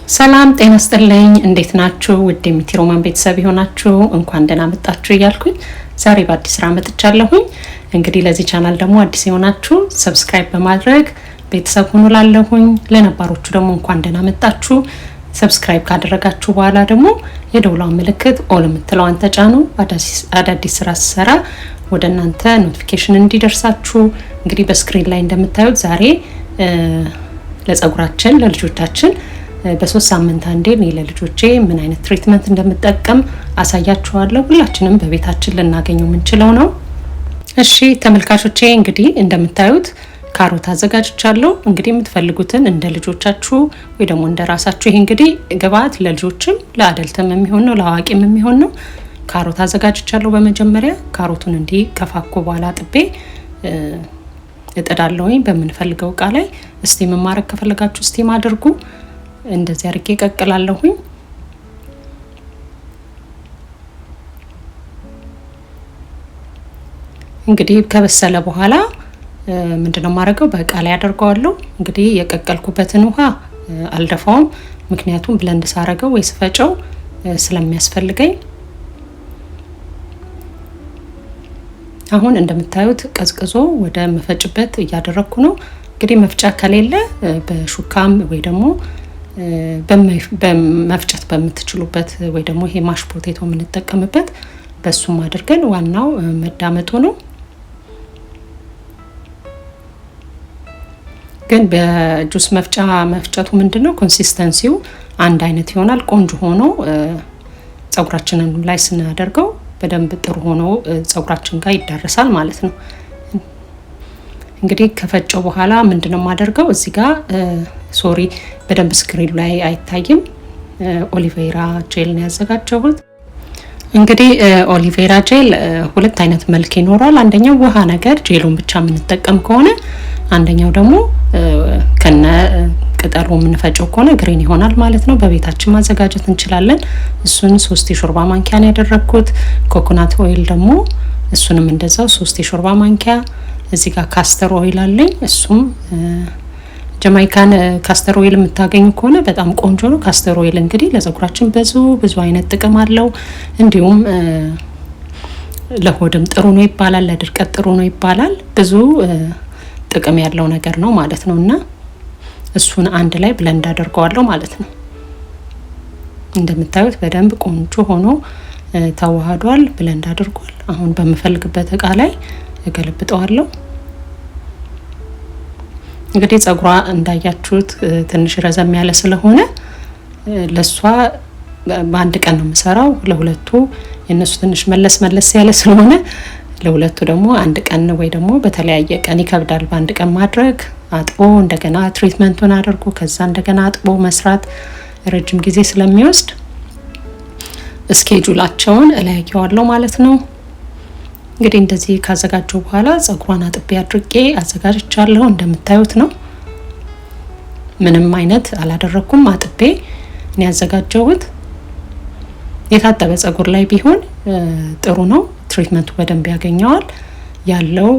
ሰላም ጤና ይስጥልኝ እንዴት ናችሁ ውድ የሚቲሮማን ቤተሰብ ይሆናችሁ እንኳን ደህና መጣችሁ እያልኩኝ ዛሬ በአዲስ ስራ መጥቻለሁኝ። እንግዲህ ለዚህ ቻናል ደግሞ አዲስ የሆናችሁ ሰብስክራይብ በማድረግ ቤተሰብ ሁኑ ላለሁኝ። ለነባሮቹ ደግሞ እንኳን ደህና መጣችሁ። ሰብስክራይብ ካደረጋችሁ በኋላ ደግሞ የደውሏን ምልክት ኦል የምትለዋን ተጫኑ። አዳዲስ ስራ ስሰራ ወደ እናንተ ኖቲፊኬሽን እንዲደርሳችሁ። እንግዲህ በስክሪን ላይ እንደምታዩት ዛሬ ለፀጉራችን ለልጆቻችን በ3 ሳምንት አንዴ ለልጆቼ ምን አይነት ትሪትመንት እንደምጠቀም አሳያችኋለሁ። ሁላችንም በቤታችን ልናገኘው የምንችለው ነው። እሺ ተመልካቾቼ እንግዲህ እንደምታዩት ካሮት አዘጋጅቻለሁ። እንግዲህ የምትፈልጉትን እንደ ልጆቻችሁ ወይ ደግሞ እንደ ራሳችሁ። ይሄ እንግዲህ ግብአት ለልጆችም ለአደልትም የሚሆን ነው ለአዋቂም የሚሆን ነው። ካሮት አዘጋጅቻለሁ። በመጀመሪያ ካሮቱን እንዲህ ከፋኩ በኋላ ጥቤ እጥዳለሁኝ በምንፈልገው እቃ ላይ። ስቲም ማድረግ ከፈለጋችሁ ስቲም አድርጉ። እንደዚህ አድርጌ ቀቅላለሁኝ። እንግዲህ ከበሰለ በኋላ ምንድነው ማድረገው በእቃ ላይ አደርገዋለሁ። እንግዲህ የቀቀልኩበትን ውሃ አልደፋውም፣ ምክንያቱም ብለንድ ሳረገው ወይ ስፈጨው ስለሚያስፈልገኝ። አሁን እንደምታዩት ቀዝቅዞ ወደ መፈጭበት እያደረኩ ነው። እንግዲህ መፍጫ ከሌለ በሹካም ወይ ደግሞ በመፍጨት በምትችሉበት ወይ ደግሞ ይሄ ማሽ ፖቴቶ የምንጠቀምበት በሱም አድርገን ዋናው መዳመጡ ነው። ግን በጁስ መፍጫ መፍጨቱ ምንድነው ኮንሲስተንሲው አንድ አይነት ይሆናል። ቆንጆ ሆኖ ፀጉራችንን ላይ ስናደርገው በደንብ ጥሩ ሆኖ ፀጉራችን ጋር ይዳረሳል ማለት ነው። እንግዲህ ከፈጨው በኋላ ምንድነው ማደርገው እዚህ ጋር ሶሪ በደንብ ስክሪን ላይ አይታይም። ኦሊቬራ ጄል ነው ያዘጋጀሁት። እንግዲህ ኦሊቬራ ጄል ሁለት አይነት መልክ ይኖራል። አንደኛው ውሃ ነገር ጄሉን ብቻ የምንጠቀም ከሆነ፣ አንደኛው ደግሞ ከነ ቅጠሉ የምንፈጨው ከሆነ ግሪን ይሆናል ማለት ነው። በቤታችን ማዘጋጀት እንችላለን። እሱን 3 የሾርባ ማንኪያ ነው ያደረኩት። ኮኮናት ኦይል ደግሞ እሱንም እንደዛው 3 የሾርባ ማንኪያ። እዚህ ጋር ካስተር ኦይል አለኝ። እሱም ጀማይካን ካስተር ኦይል የምታገኙ ከሆነ በጣም ቆንጆ ነው። ካስተር ኦይል እንግዲህ ለፀጉራችን ብዙ አይነት ጥቅም አለው። እንዲሁም ለሆድም ጥሩ ነው ይባላል፣ ለድርቀት ጥሩ ነው ይባላል። ብዙ ጥቅም ያለው ነገር ነው ማለት ነውና እሱን አንድ ላይ ብለንድ አደርገዋለሁ ማለት ነው። እንደምታዩት በደንብ ቆንጆ ሆኖ ተዋህዷል፣ ብለንድ አድርጓል። አሁን በመፈልግበት እቃ ላይ እገለብጠዋለሁ። እንግዲህ ፀጉሯ እንዳያችሁት ትንሽ ረዘም ያለ ስለሆነ ለሷ በአንድ ቀን ነው የምሰራው። ለሁለቱ የነሱ ትንሽ መለስ ያለ ስለሆነ ለሁለቱ ደግሞ አንድ ቀን ወይ ደግሞ በተለያየ ቀን ይከብዳል። በአንድ ቀን ማድረግ አጥቦ እንደገና ትሪትመንቱን አድርጎ ከዛ እንደገና አጥቦ መስራት ረጅም ጊዜ ስለሚወስድ ስኬጁላቸውን እለያየዋለሁ ማለት ነው። እንግዲህ እንደዚህ ካዘጋጀው በኋላ ፀጉሯን አጥቤ አድርቄ አዘጋጅቻለሁ። እንደምታዩት ነው። ምንም አይነት አላደረኩም። አጥቤ እኔ ያዘጋጀሁት። የታጠበ ፀጉር ላይ ቢሆን ጥሩ ነው። ትሪትመንቱ በደንብ ያገኘዋል። ያለው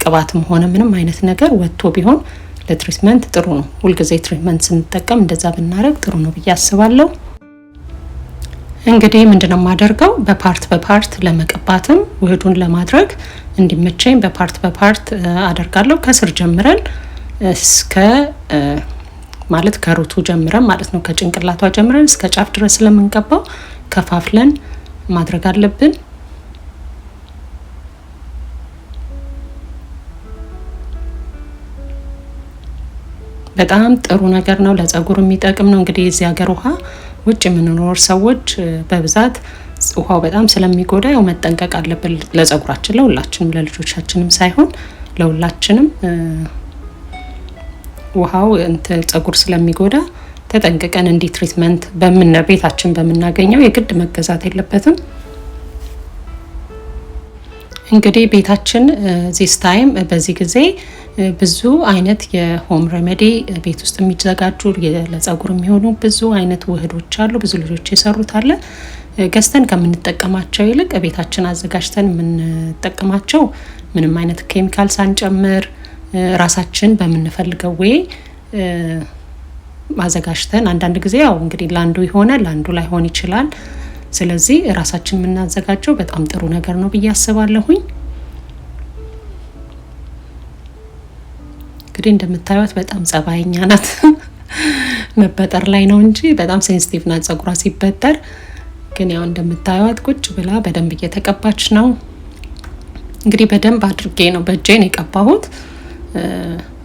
ቅባትም ሆነ ምንም አይነት ነገር ወጥቶ ቢሆን ለትሪትመንት ጥሩ ነው። ሁልጊዜ ትሪትመንት ስንጠቀም እንደዛ ብናረግ ጥሩ ነው ብዬ አስባለሁ። እንግዲህ ምንድነው ማደርገው በፓርት ለመቀባትም ውህዱን ለማድረግ እንዲመቸኝ በፓርት አደርጋለሁ። ከስር ጀምረን እስከ ማለት ከሩቱ ጀምረን ማለት ነው፣ ከጭንቅላቷ ጀምረን እስከ ጫፍ ድረስ ስለምንቀባው ከፋፍለን ማድረግ አለብን። በጣም ጥሩ ነገር ነው፣ ለፀጉር የሚጠቅም ነው። እንግዲህ እዚህ ሀገር ውሃ ውጭ የምንኖር ሰዎች በብዛት ውሃው በጣም ስለሚጎዳ ያው መጠንቀቅ አለብን ለፀጉራችን፣ ለሁላችንም፣ ለልጆቻችንም ሳይሆን ለሁላችንም ውሃው ፀጉር ስለሚጎዳ ተጠንቅቀን እንዲህ ትሪትመንት ቤታችን በምናገኘው የግድ መገዛት የለበትም። እንግዲህ ቤታችን ዚስ ታይም በዚህ ጊዜ ብዙ አይነት የሆም ሬሜዲ ቤት ውስጥ የሚዘጋጁ ለፀጉር የሚሆኑ ብዙ አይነት ውህዶች አሉ። ብዙ ልጆች የሰሩት አለ። ገዝተን ከምንጠቀማቸው ይልቅ ቤታችን አዘጋጅተን የምንጠቀማቸው ምንም አይነት ኬሚካል ሳንጨምር ራሳችን በምንፈልገው ወይ አዘጋጅተን አንዳንድ ጊዜ ያው እንግዲህ ላንዱ ይሆናል ላንዱ ላይሆን ይችላል። ስለዚህ ራሳችን የምናዘጋጀው በጣም ጥሩ ነገር ነው ብዬ አስባለሁኝ። እንግዲህ እንደምታዩት በጣም ጸባይኛ ናት። መበጠር ላይ ነው እንጂ በጣም ሴንሲቲቭ ናት ጸጉሯ ሲበጠር። ግን ያው እንደምታዩት ቁጭ ብላ በደንብ እየተቀባች ነው። እንግዲህ በደንብ አድርጌ ነው በእጄን የቀባሁት።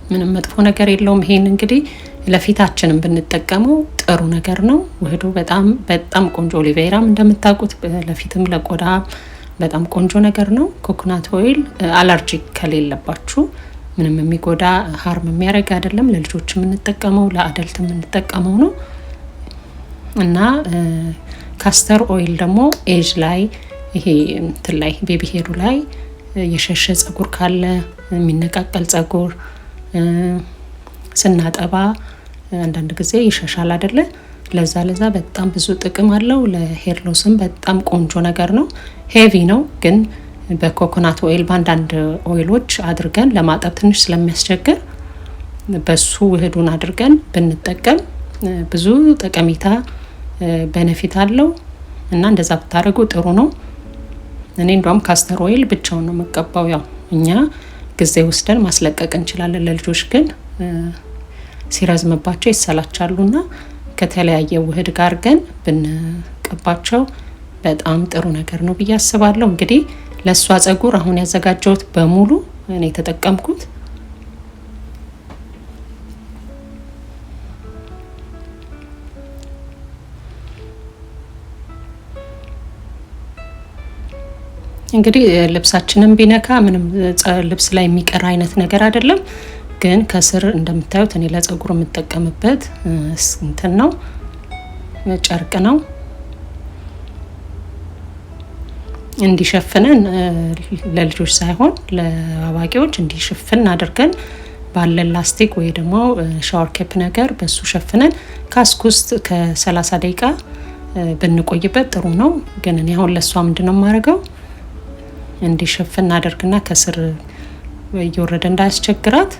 ምንም መጥፎ ነገር የለውም። ይሄን እንግዲህ ለፊታችንም ብንጠቀመው ጥሩ ነገር ነው። ውህዱ በጣም በጣም ቆንጆ ኦሊቬራም እንደምታውቁት ለፊትም ለቆዳ በጣም ቆንጆ ነገር ነው። ኮኮናት ኦይል አለርጂክ ከሌለባችሁ ምንም የሚጎዳ ሃርም የሚያደርግ አይደለም። ለልጆች የምንጠቀመው ለአደልት የምንጠቀመው ነው እና ካስተር ኦይል ደግሞ ኤጅ ላይ ይሄ እንትን ላይ ቤቢ ሄሩ ላይ የሸሸ ጸጉር ካለ የሚነቃቀል ጸጉር ስናጠባ አንዳንድ ጊዜ ይሸሻል አይደለ? ለዛ በጣም ብዙ ጥቅም አለው። ለሄር ሎስም በጣም ቆንጆ ነገር ነው። ሄቪ ነው ግን በኮኮናት ኦይል በአንዳንድ ኦይሎች አድርገን ለማጠብ ትንሽ ስለሚያስቸግር በሱ ውህዱን አድርገን ብንጠቀም ብዙ ጠቀሜታ በነፊት አለው እና እንደዛ ብታደርጉ ጥሩ ነው። እኔ እንደውም ካስተር ኦይል ብቻውን ነው መቀባው። ያው እኛ ጊዜ ወስደን ማስለቀቅ እንችላለን። ለልጆች ግን ሲረዝምባቸው ይሰላቻሉና ከተለያየ ውህድ ጋር ግን ብንቀባቸው በጣም ጥሩ ነገር ነው ብዬ አስባለሁ። እንግዲህ ለሷ ጸጉር አሁን ያዘጋጀሁት በሙሉ እኔ ተጠቀምኩት። እንግዲህ ልብሳችንን ቢነካ ምንም ልብስ ላይ የሚቀር አይነት ነገር አይደለም። ግን ከስር እንደምታዩት እኔ ለጸጉር የምጠቀምበት እንትን ነው ጨርቅ ነው። እንዲሸፍነን ለልጆች ሳይሆን ለአዋቂዎች እንዲሸፍን አድርገን ባለን ላስቲክ ወይ ደግሞ ሻወር ኬፕ ነገር በሱ ሸፍነን ካስክ ውስጥ ከ30 ደቂቃ ብንቆይበት ጥሩ ነው። ግን እኔ አሁን ለሷ ምንድነው የማደርገው እንዲሸፍን አድርግና ከስር እየወረደ እንዳያስቸግራት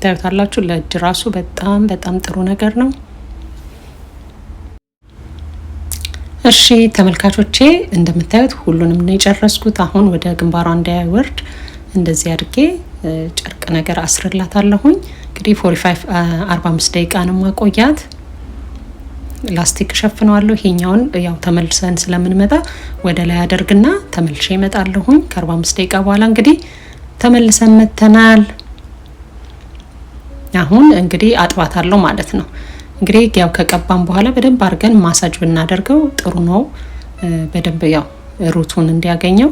ታዩታላችሁ። ለእጅ ራሱ በጣም በጣም ጥሩ ነገር ነው። እሺ ተመልካቾቼ እንደምታዩት ሁሉንም ነው የጨረስኩት። አሁን ወደ ግንባሯ እንዳይወርድ እንደዚህ አድርጌ ጨርቅ ነገር አስርላታለሁኝ። እንግዲህ 45 ደቂቃ ነው ማቆያት። ላስቲክ ሸፍነዋለሁ። ይሄኛውን ያው ተመልሰን ስለምንመጣ ወደ ላይ አደርግና ተመልሼ እመጣለሁኝ። ከ45 ደቂቃ በኋላ እንግዲህ ተመልሰን መተናል። አሁን እንግዲህ አጥባታለሁ ማለት ነው። እንግዲህ ያው ከቀባም በኋላ በደንብ አድርገን ማሳጅ ብናደርገው ጥሩ ነው። በደንብ ያው ሩቱን እንዲያገኘው።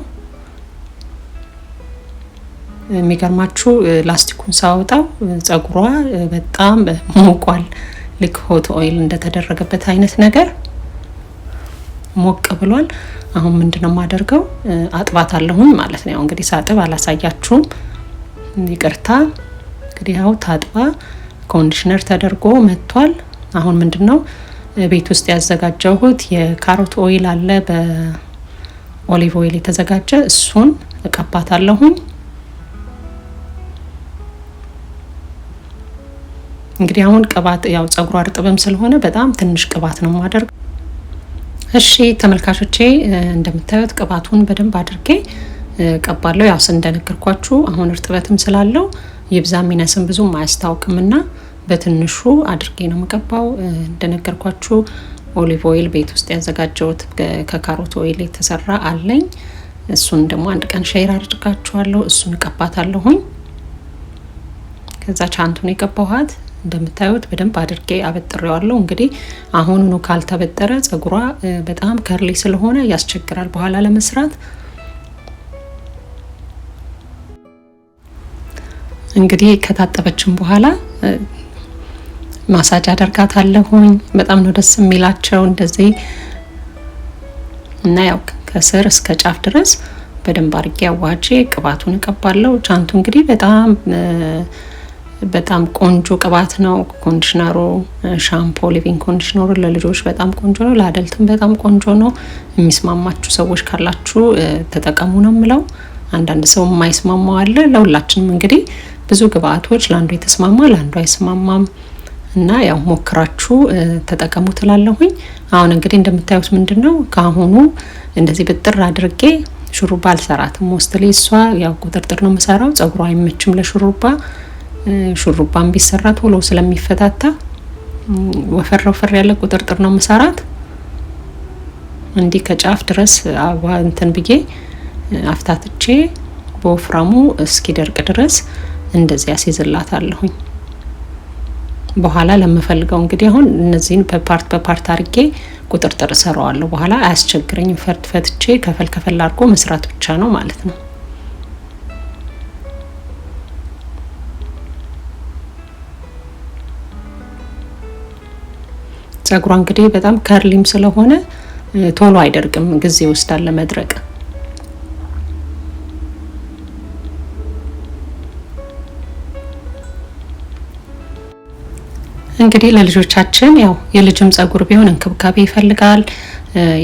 የሚገርማችሁ ላስቲኩን ሳወጣው ጸጉሯ በጣም ሞቋል። ልክ ሆት ኦይል እንደተደረገበት አይነት ነገር ሞቅ ብሏል። አሁን ምንድነው የማደርገው አጥባታለሁኝ ማለት ነው። እንግዲህ ሳጥብ አላሳያችሁም ይቅርታ። እንግዲህ ያው ታጥባ ኮንዲሽነር ተደርጎ መጥቷል። አሁን ምንድነው ቤት ውስጥ ያዘጋጀሁት የካሮት ኦይል አለ በኦሊቭ ኦይል የተዘጋጀ እሱን እቀባታለሁኝ። እንግዲህ አሁን ቅባት ያው ጸጉሯ እርጥብም ስለሆነ በጣም ትንሽ ቅባት ነው ማደርገው። እሺ ተመልካቾቼ እንደምታዩት ቅባቱን በደንብ አድርጌ ቀባለሁ። ያው እንደነገርኳችሁ አሁን እርጥበትም ስላለው ይብዛም ይነስም ብዙም አያስታውቅምና በትንሹ አድርጌ ነው መቀባው። እንደነገርኳችሁ ኦሊቭ ኦይል ቤት ውስጥ ያዘጋጀሁት ከካሮት ኦይል የተሰራ አለኝ። እሱን ደግሞ አንድ ቀን ሼር አድርጋችኋለሁ። እሱን ቀባታለሁኝ። ከዛ ቻንቱን የቀባኋት እንደምታዩት በደንብ አድርጌ አበጥሬዋለሁ። እንግዲህ አሁኑኑ ካልተበጠረ ጸጉሯ በጣም ከርሊ ስለሆነ ያስቸግራል በኋላ ለመስራት። እንግዲህ ከታጠበችም በኋላ ማሳጅ አደርጋታለሁኝ። በጣም ነው ደስ የሚላቸው እንደዚህ እና ያው ከስር እስከ ጫፍ ድረስ በደንብ አድርጌ አዋጄ ቅባቱን እቀባለሁ። ቻንቱ እንግዲህ በጣም ቆንጆ ቅባት ነው። ኮንዲሽነሩ ሻምፖ ሊቪንግ ኮንዲሽነሩ ለልጆች በጣም ቆንጆ ነው። ለአደልትም በጣም ቆንጆ ነው። የሚስማማችሁ ሰዎች ካላችሁ ተጠቀሙ ነው የምለው። አንዳንድ ሰው የማይስማማው አለ። ለሁላችንም እንግዲህ ብዙ ግብአቶች ለአንዱ የተስማማ ለአንዱ አይስማማም እና ያው ሞክራችሁ ተጠቀሙ ትላለሁኝ። አሁን እንግዲህ እንደምታዩት ምንድነው ካሁኑ እንደዚህ ብጥር አድርጌ ሹሩባ አልሰራትም። ሞስትሊ እሷ ያው ቁጥርጥር ነው የምሰራው። ጸጉሯ አይመችም ለሹሩባ። ሹሩባም ቢሰራ ቶሎ ስለሚፈታታ ወፈር ያለ ቁጥርጥር ነው የምሰራት። እንዲህ ከጫፍ ድረስ እንትን ብዬ አፍታትቼ በወፍራሙ እስኪደርቅ ድረስ እንደዚህ አስይዝላታለሁኝ። በኋላ ለምፈልገው እንግዲህ አሁን እነዚህን በፓርት አድርጌ ቁጥርጥር እሰራዋለሁ። በኋላ አያስቸግረኝም። ፈትቼ ከፈል አድርጎ መስራት ብቻ ነው ማለት ነው። ጸጉሯ እንግዲህ በጣም ከርሊም ስለሆነ ቶሎ አይደርቅም፣ ጊዜ ይወስዳል ለመድረቅ። እንግዲህ ለልጆቻችን ያው የልጅም ጸጉር ቢሆን እንክብካቤ ይፈልጋል።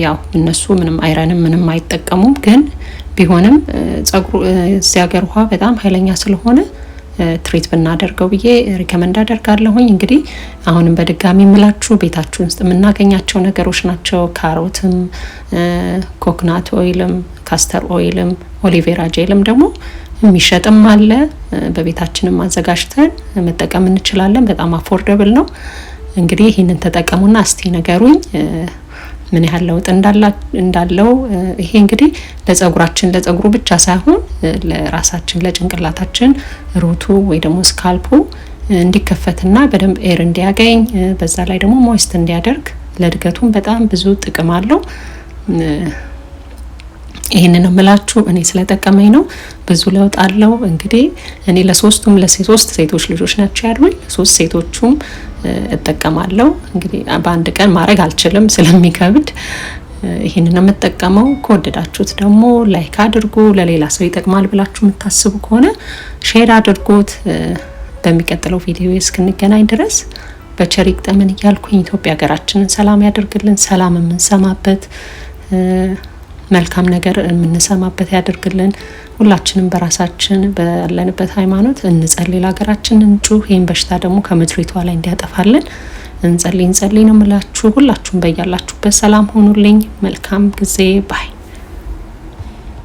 ያው እነሱ ምንም አይረንም ምንም አይጠቀሙም፣ ግን ቢሆንም ጸጉሩ እዚህ ሀገር ውሃ በጣም ኃይለኛ ስለሆነ ትሪት ብናደርገው ብዬ ሪከመንድ አደርጋለሁኝ። እንግዲህ አሁንም በድጋሚ ምላችሁ ቤታችሁ ውስጥ የምናገኛቸው ነገሮች ናቸው። ካሮትም፣ ኮኮናት ኦይልም፣ ካስተር ኦይልም፣ ኦሊቬራ ጄልም ደግሞ የሚሸጥም አለ። በቤታችንም አዘጋጅተን መጠቀም እንችላለን። በጣም አፎርደብል ነው። እንግዲህ ይህንን ተጠቀሙና እስቲ ነገሩኝ ምን ያህል ለውጥ እንዳለው። ይሄ እንግዲህ ለጸጉሩ ብቻ ሳይሆን ለራሳችን ለጭንቅላታችን ሩቱ ወይ ደግሞ ስካልፑ እንዲከፈትና በደንብ ኤር እንዲያገኝ በዛ ላይ ደግሞ ሞይስት እንዲያደርግ ለእድገቱም በጣም ብዙ ጥቅም አለው። ይሄንን እምላችሁ እኔ ስለጠቀመኝ ነው። ብዙ ለውጥ አለው። እንግዲህ እኔ ለሶስቱም ለሶስት ሴቶች ልጆች ናቸው ያሉኝ። ሶስት ሴቶቹም እጠቀማለሁ። እንግዲህ በአንድ ቀን ማድረግ አልችልም ስለሚከብድ ይሄንን የምጠቀመው። ከወደዳችሁት ደግሞ ላይክ አድርጉ። ለሌላ ሰው ይጠቅማል ብላችሁ የምታስቡ ከሆነ ሼር አድርጉት። በሚቀጥለው ቪዲዮ እስክንገናኝ ድረስ በቸር ይግጠመን እያልኩኝ ኢትዮጵያ ሀገራችንን ሰላም ያደርግልን። ሰላም የምንሰማበት መልካም ነገር የምንሰማበት ያደርግልን። ሁላችንም በራሳችን ባለንበት ሃይማኖት እንጸልይ፣ ለሀገራችን እንጩህ። ይህን በሽታ ደግሞ ከምድሪቷ ላይ እንዲያጠፋልን እንጸልይ ነው የምላችሁ። ሁላችሁም በያላችሁበት ሰላም ሆኑልኝ። መልካም ጊዜ ባይ